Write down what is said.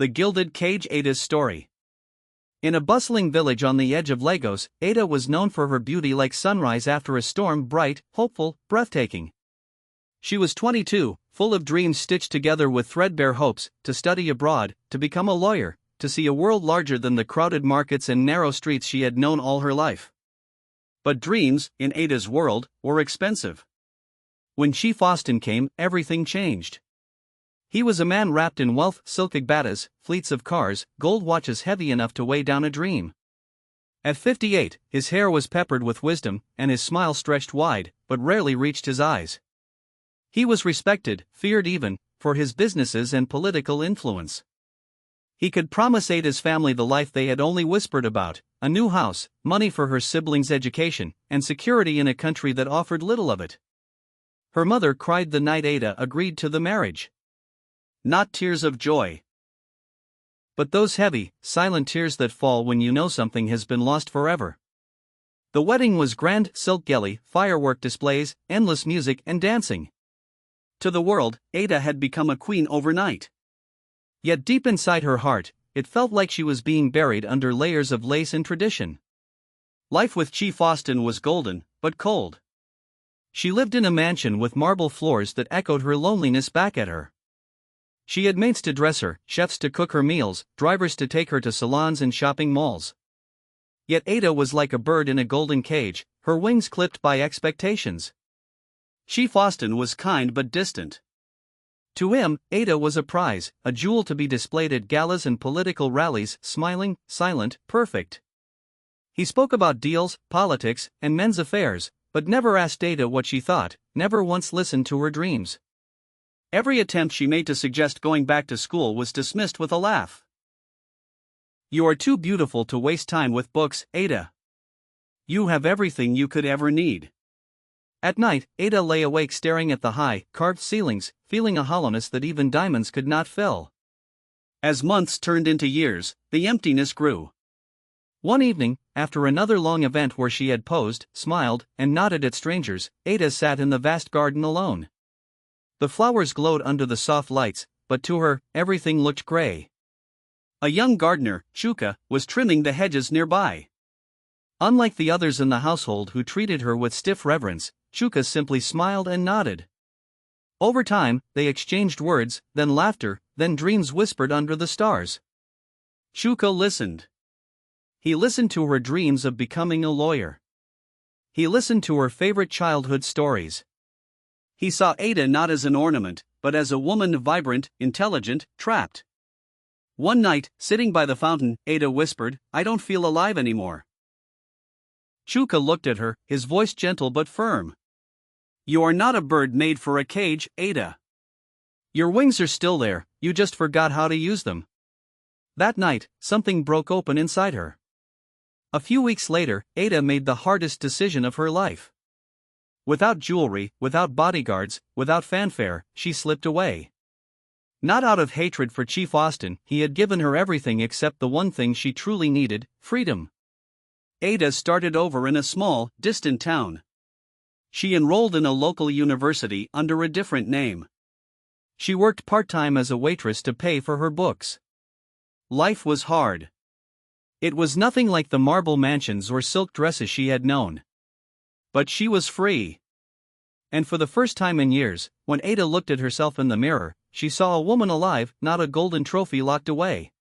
The Gilded Cage. Ada's story. In a bustling village on the edge of Lagos, Ada was known for her beauty like sunrise after a storm, bright, hopeful, breathtaking. She was 22, full of dreams stitched together with threadbare hopes, to study abroad, to become a lawyer, to see a world larger than the crowded markets and narrow streets she had known all her life. But dreams, in Ada's world, were expensive. When Chief Austin came, everything changed. He was a man wrapped in wealth, silk agbatas, fleets of cars, gold watches heavy enough to weigh down a dream. At 58, his hair was peppered with wisdom, and his smile stretched wide, but rarely reached his eyes. He was respected, feared even, for his businesses and political influence. He could promise Ada's family the life they had only whispered about: a new house, money for her siblings' education, and security in a country that offered little of it. Her mother cried the night Ada agreed to the marriage. Not tears of joy, but those heavy, silent tears that fall when you know something has been lost forever. The wedding was grand: silk gele, firework displays, endless music and dancing. To the world, Ada had become a queen overnight. Yet deep inside her heart, it felt like she was being buried under layers of lace and tradition. Life with Chief Austin was golden, but cold. She lived in a mansion with marble floors that echoed her loneliness back at her. She had maids to dress her, chefs to cook her meals, drivers to take her to salons and shopping malls. Yet Ada was like a bird in a golden cage, her wings clipped by expectations. Chief Austin was kind but distant. To him, Ada was a prize, a jewel to be displayed at galas and political rallies, smiling, silent, perfect. He spoke about deals, politics, and men's affairs, but never asked Ada what she thought, never once listened to her dreams. Every attempt she made to suggest going back to school was dismissed with a laugh. "You are too beautiful to waste time with books, Ada. You have everything you could ever need." At night, Ada lay awake staring at the high, carved ceilings, feeling a hollowness that even diamonds could not fill. As months turned into years, the emptiness grew. One evening, after another long event where she had posed, smiled, and nodded at strangers, Ada sat in the vast garden alone. The flowers glowed under the soft lights, but to her, everything looked gray. A young gardener, Chuka, was trimming the hedges nearby. Unlike the others in the household who treated her with stiff reverence, Chuka simply smiled and nodded. Over time, they exchanged words, then laughter, then dreams whispered under the stars. Chuka listened. He listened to her dreams of becoming a lawyer. He listened to her favorite childhood stories. He saw Ada not as an ornament, but as a woman vibrant, intelligent, trapped. One night, sitting by the fountain, Ada whispered, "I don't feel alive anymore." Chuka looked at her, his voice gentle but firm. "You are not a bird made for a cage, Ada. Your wings are still there, you just forgot how to use them." That night, something broke open inside her. A few weeks later, Ada made the hardest decision of her life. Without jewelry, without bodyguards, without fanfare, she slipped away. Not out of hatred for Chief Austin, he had given her everything except the one thing she truly needed: freedom. Ada started over in a small, distant town. She enrolled in a local university under a different name. She worked part-time as a waitress to pay for her books. Life was hard. It was nothing like the marble mansions or silk dresses she had known. But she was free. And for the first time in years, when Ada looked at herself in the mirror, she saw a woman alive, not a golden trophy locked away.